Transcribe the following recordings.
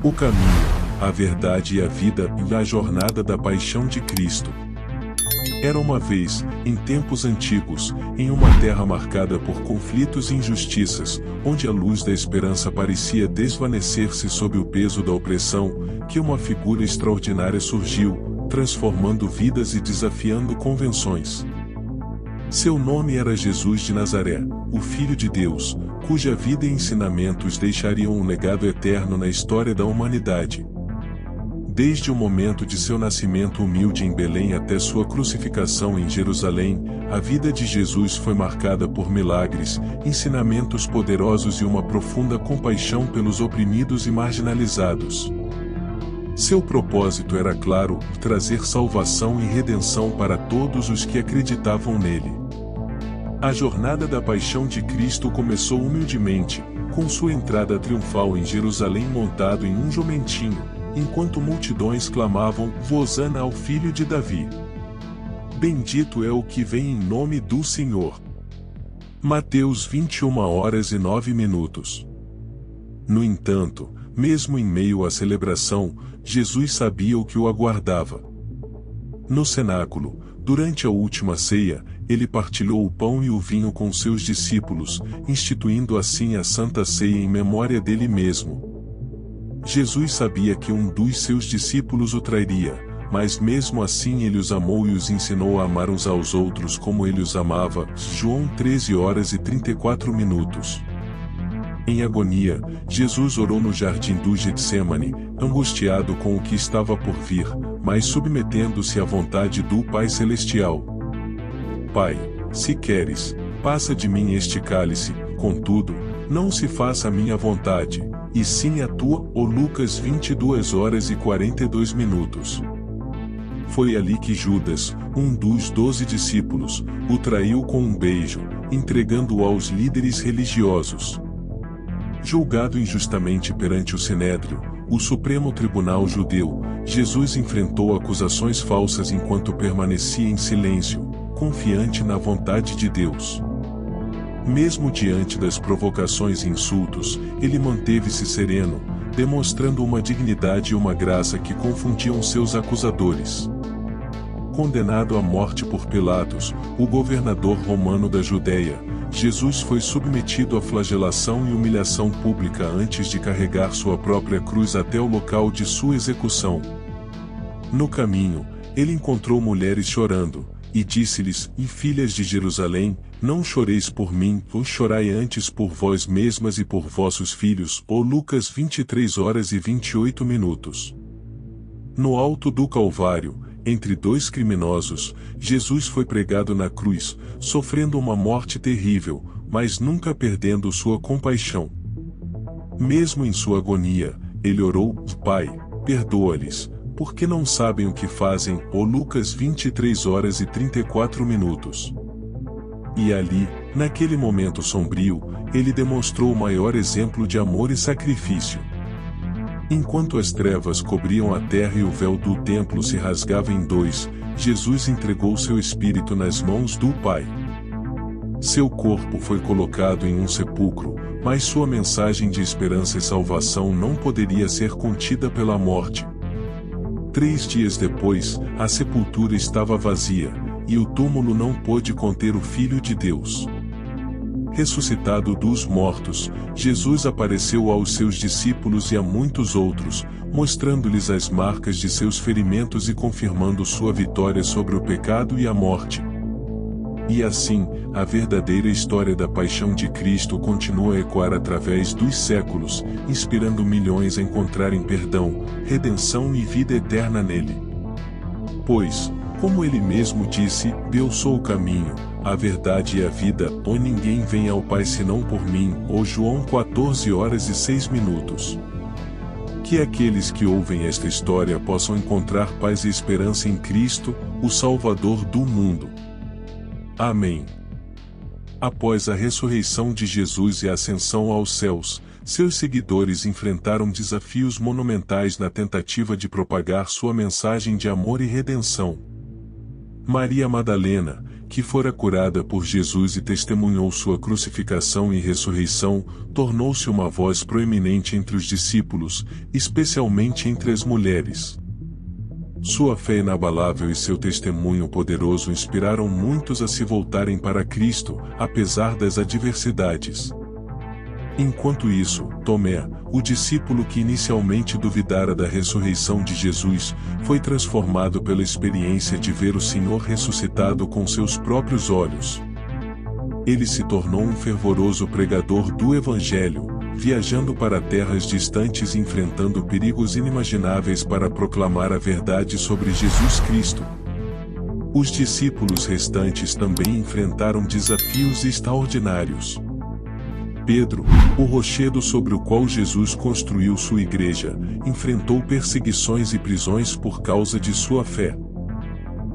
O caminho, a verdade e a vida e a jornada da paixão de Cristo. Era uma vez, em tempos antigos, em uma terra marcada por conflitos e injustiças, onde a luz da esperança parecia desvanecer-se sob o peso da opressão, que uma figura extraordinária surgiu, transformando vidas e desafiando convenções. Seu nome era Jesus de Nazaré, o Filho de Deus, cuja vida e ensinamentos deixariam um legado eterno na história da humanidade. Desde o momento de seu nascimento humilde em Belém até sua crucificação em Jerusalém, a vida de Jesus foi marcada por milagres, ensinamentos poderosos e uma profunda compaixão pelos oprimidos e marginalizados. Seu propósito era claro, trazer salvação e redenção para todos os que acreditavam nele. A jornada da paixão de Cristo começou humildemente, com sua entrada triunfal em Jerusalém montado em um jumentinho, enquanto multidões clamavam, Hosana ao Filho de Davi. Bendito é o que vem em nome do Senhor. Mateus 21h09. No entanto, mesmo em meio à celebração, Jesus sabia o que o aguardava. No cenáculo, durante a última ceia, ele partilhou o pão e o vinho com seus discípulos, instituindo assim a Santa Ceia em memória dele mesmo. Jesus sabia que um dos seus discípulos o trairia, mas mesmo assim ele os amou e os ensinou a amar uns aos outros como ele os amava. João 13h34. Em agonia, Jesus orou no jardim do Getsemane, angustiado com o que estava por vir, mas submetendo-se à vontade do Pai Celestial. Pai, se queres, passa de mim este cálice, contudo, não se faça a minha vontade, e sim a tua. Lucas 22h42. Foi ali que Judas, um dos 12 discípulos, o traiu com um beijo, entregando-o aos líderes religiosos. Julgado injustamente perante o Sinédrio, o Supremo Tribunal Judeu, Jesus enfrentou acusações falsas enquanto permanecia em silêncio, confiante na vontade de Deus. Mesmo diante das provocações e insultos, ele manteve-se sereno, demonstrando uma dignidade e uma graça que confundiam seus acusadores. Condenado à morte por Pilatos, o governador romano da Judéia, Jesus foi submetido à flagelação e humilhação pública antes de carregar sua própria cruz até o local de sua execução. No caminho, ele encontrou mulheres chorando, e disse-lhes, filhas de Jerusalém, não choreis por mim, chorai antes por vós mesmas e por vossos filhos. Lucas 23h28. No alto do Calvário, entre dois criminosos, Jesus foi pregado na cruz, sofrendo uma morte terrível, mas nunca perdendo sua compaixão. Mesmo em sua agonia, ele orou, Pai, perdoa-lhes, porque não sabem o que fazem. Lucas 23h34. E ali, naquele momento sombrio, ele demonstrou o maior exemplo de amor e sacrifício. Enquanto as trevas cobriam a terra e o véu do templo se rasgava em dois, Jesus entregou seu espírito nas mãos do Pai. Seu corpo foi colocado em um sepulcro, mas sua mensagem de esperança e salvação não poderia ser contida pela morte. 3 dias depois, a sepultura estava vazia, e o túmulo não pôde conter o Filho de Deus. Ressuscitado dos mortos, Jesus apareceu aos seus discípulos e a muitos outros, mostrando-lhes as marcas de seus ferimentos e confirmando sua vitória sobre o pecado e a morte. E assim, a verdadeira história da paixão de Cristo continua a ecoar através dos séculos, inspirando milhões a encontrarem perdão, redenção e vida eterna nele. Pois, como ele mesmo disse, eu sou o caminho, a verdade e a vida, ninguém vem ao Pai senão por mim. João 14h06. Que aqueles que ouvem esta história possam encontrar paz e esperança em Cristo, o Salvador do mundo. Amém. Após a ressurreição de Jesus e a ascensão aos céus, seus seguidores enfrentaram desafios monumentais na tentativa de propagar sua mensagem de amor e redenção. Maria Madalena, que fora curada por Jesus e testemunhou sua crucificação e ressurreição, tornou-se uma voz proeminente entre os discípulos, especialmente entre as mulheres. Sua fé inabalável e seu testemunho poderoso inspiraram muitos a se voltarem para Cristo, apesar das adversidades. Enquanto isso, Tomé, o discípulo que inicialmente duvidara da ressurreição de Jesus, foi transformado pela experiência de ver o Senhor ressuscitado com seus próprios olhos. Ele se tornou um fervoroso pregador do Evangelho, viajando para terras distantes e enfrentando perigos inimagináveis para proclamar a verdade sobre Jesus Cristo. Os discípulos restantes também enfrentaram desafios extraordinários. Pedro, o rochedo sobre o qual Jesus construiu sua igreja, enfrentou perseguições e prisões por causa de sua fé.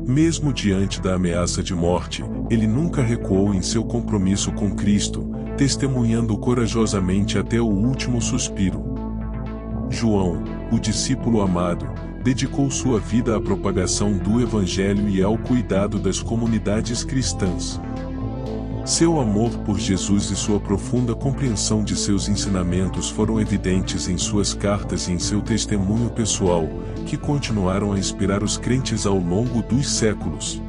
Mesmo diante da ameaça de morte, ele nunca recuou em seu compromisso com Cristo, testemunhando corajosamente até o último suspiro. João, o discípulo amado, dedicou sua vida à propagação do Evangelho e ao cuidado das comunidades cristãs. Seu amor por Jesus e sua profunda compreensão de seus ensinamentos foram evidentes em suas cartas e em seu testemunho pessoal, que continuaram a inspirar os crentes ao longo dos séculos.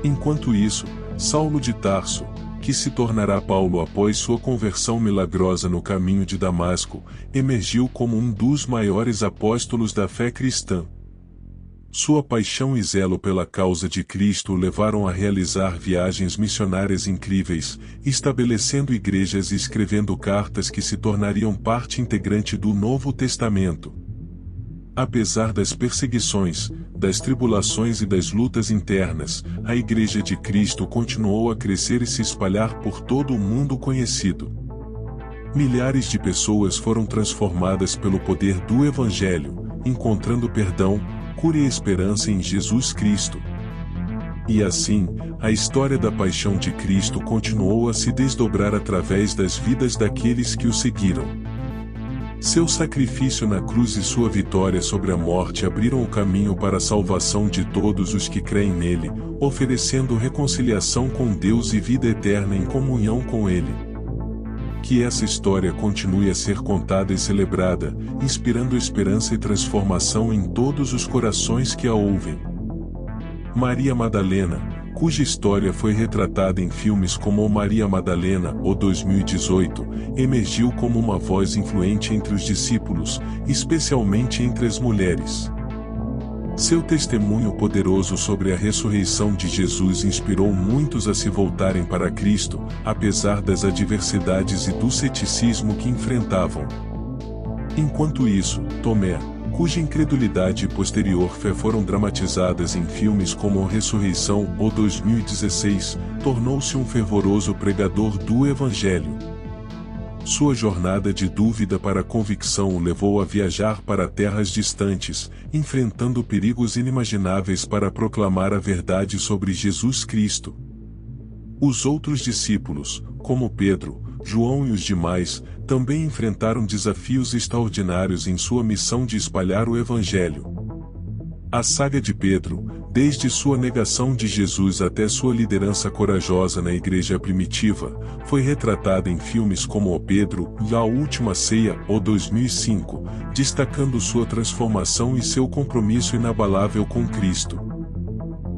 Enquanto isso, Saulo de Tarso, que se tornará Paulo após sua conversão milagrosa no caminho de Damasco, emergiu como um dos maiores apóstolos da fé cristã. Sua paixão e zelo pela causa de Cristo o levaram a realizar viagens missionárias incríveis, estabelecendo igrejas e escrevendo cartas que se tornariam parte integrante do Novo Testamento. Apesar das perseguições, das tribulações e das lutas internas, a Igreja de Cristo continuou a crescer e se espalhar por todo o mundo conhecido. Milhares de pessoas foram transformadas pelo poder do Evangelho, encontrando perdão, cura e esperança em Jesus Cristo. E assim, a história da paixão de Cristo continuou a se desdobrar através das vidas daqueles que o seguiram. Seu sacrifício na cruz e sua vitória sobre a morte abriram o caminho para a salvação de todos os que creem nele, oferecendo reconciliação com Deus e vida eterna em comunhão com Ele. Que essa história continue a ser contada e celebrada, inspirando esperança e transformação em todos os corações que a ouvem. Maria Madalena, cuja história foi retratada em filmes como Maria Madalena, o 2018, emergiu como uma voz influente entre os discípulos, especialmente entre as mulheres. Seu testemunho poderoso sobre a ressurreição de Jesus inspirou muitos a se voltarem para Cristo, apesar das adversidades e do ceticismo que enfrentavam. Enquanto isso, Tomé, cuja incredulidade e posterior fé foram dramatizadas em filmes como Ressurreição, o 2016, tornou-se um fervoroso pregador do Evangelho. Sua jornada de dúvida para a convicção o levou a viajar para terras distantes, enfrentando perigos inimagináveis para proclamar a verdade sobre Jesus Cristo. Os outros discípulos, como Pedro, João e os demais, também enfrentaram desafios extraordinários em sua missão de espalhar o Evangelho. A saga de Pedro, desde sua negação de Jesus até sua liderança corajosa na igreja primitiva, foi retratada em filmes como O Pedro e A Última Ceia, o 2005, destacando sua transformação e seu compromisso inabalável com Cristo.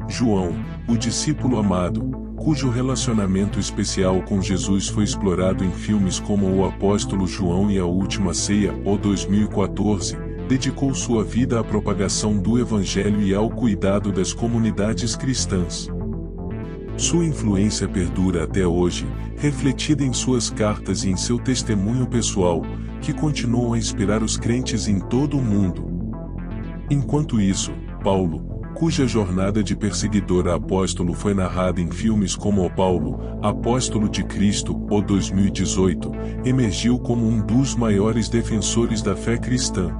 João, o discípulo amado, cujo relacionamento especial com Jesus foi explorado em filmes como O Apóstolo João e A Última Ceia, o 2014, dedicou sua vida à propagação do Evangelho e ao cuidado das comunidades cristãs. Sua influência perdura até hoje, refletida em suas cartas e em seu testemunho pessoal, que continuam a inspirar os crentes em todo o mundo. Enquanto isso, Paulo, cuja jornada de perseguidor a apóstolo foi narrada em filmes como O Paulo, Apóstolo de Cristo, o 2018, emergiu como um dos maiores defensores da fé cristã.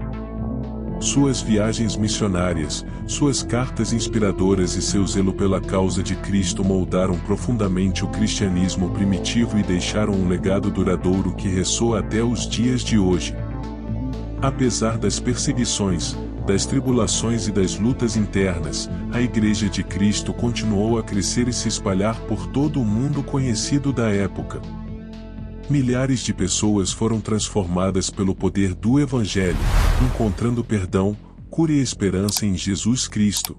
Suas viagens missionárias, suas cartas inspiradoras e seu zelo pela causa de Cristo moldaram profundamente o cristianismo primitivo e deixaram um legado duradouro que ressoa até os dias de hoje. Apesar das perseguições, das tribulações e das lutas internas, a Igreja de Cristo continuou a crescer e se espalhar por todo o mundo conhecido da época. Milhares de pessoas foram transformadas pelo poder do Evangelho, encontrando perdão, cura e esperança em Jesus Cristo.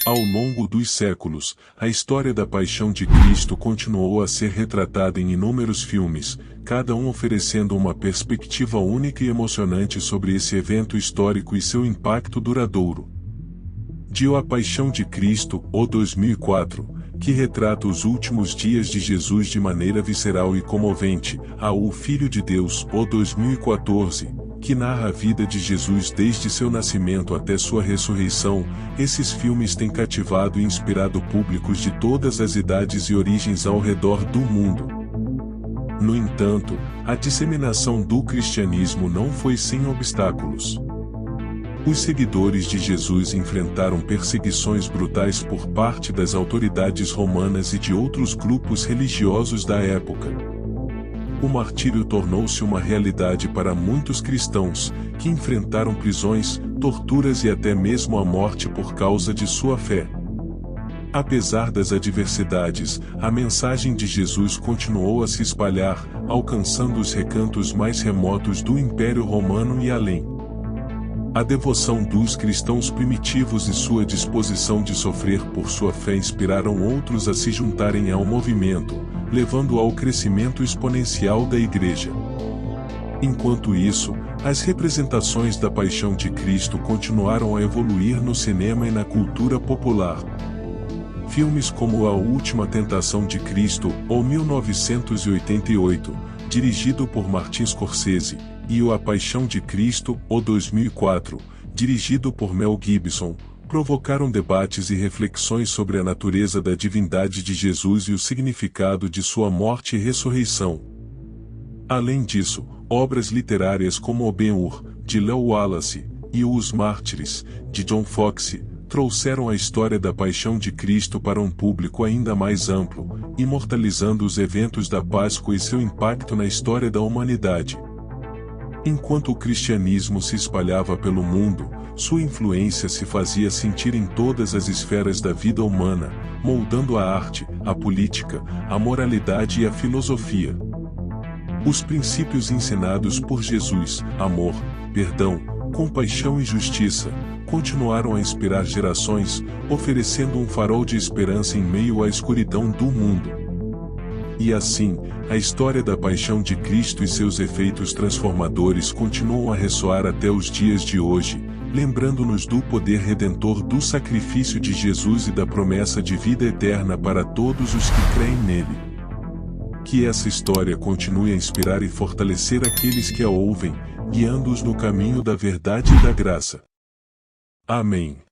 Ao longo dos séculos, a história da paixão de Cristo continuou a ser retratada em inúmeros filmes, cada um oferecendo uma perspectiva única e emocionante sobre esse evento histórico e seu impacto duradouro. De A Paixão de Cristo, o 2004, que retrata os últimos dias de Jesus de maneira visceral e comovente, a O Filho de Deus, o 2014, que narra a vida de Jesus desde seu nascimento até sua ressurreição. Esses filmes têm cativado e inspirado públicos de todas as idades e origens ao redor do mundo. No entanto, a disseminação do cristianismo não foi sem obstáculos. Os seguidores de Jesus enfrentaram perseguições brutais por parte das autoridades romanas e de outros grupos religiosos da época. O martírio tornou-se uma realidade para muitos cristãos, que enfrentaram prisões, torturas e até mesmo a morte por causa de sua fé. Apesar das adversidades, a mensagem de Jesus continuou a se espalhar, alcançando os recantos mais remotos do Império Romano e além. A devoção dos cristãos primitivos e sua disposição de sofrer por sua fé inspiraram outros a se juntarem ao movimento, levando ao crescimento exponencial da Igreja. Enquanto isso, as representações da Paixão de Cristo continuaram a evoluir no cinema e na cultura popular. Filmes como A Última Tentação de Cristo, ou 1988, dirigido por Martin Scorsese, e A Paixão de Cristo, o 2004, dirigido por Mel Gibson, provocaram debates e reflexões sobre a natureza da divindade de Jesus e o significado de sua morte e ressurreição. Além disso, obras literárias como Ben-Hur, de Leo Wallace, e Os Mártires, de John Foxe, trouxeram a história da Paixão de Cristo para um público ainda mais amplo, imortalizando os eventos da Páscoa e seu impacto na história da humanidade. Enquanto o cristianismo se espalhava pelo mundo, sua influência se fazia sentir em todas as esferas da vida humana, moldando a arte, a política, a moralidade e a filosofia. Os princípios ensinados por Jesus, amor, perdão, compaixão e justiça, continuaram a inspirar gerações, oferecendo um farol de esperança em meio à escuridão do mundo. E assim, a história da Paixão de Cristo e seus efeitos transformadores continuam a ressoar até os dias de hoje, lembrando-nos do poder redentor do sacrifício de Jesus e da promessa de vida eterna para todos os que creem nele. Que essa história continue a inspirar e fortalecer aqueles que a ouvem, guiando-os no caminho da verdade e da graça. Amém.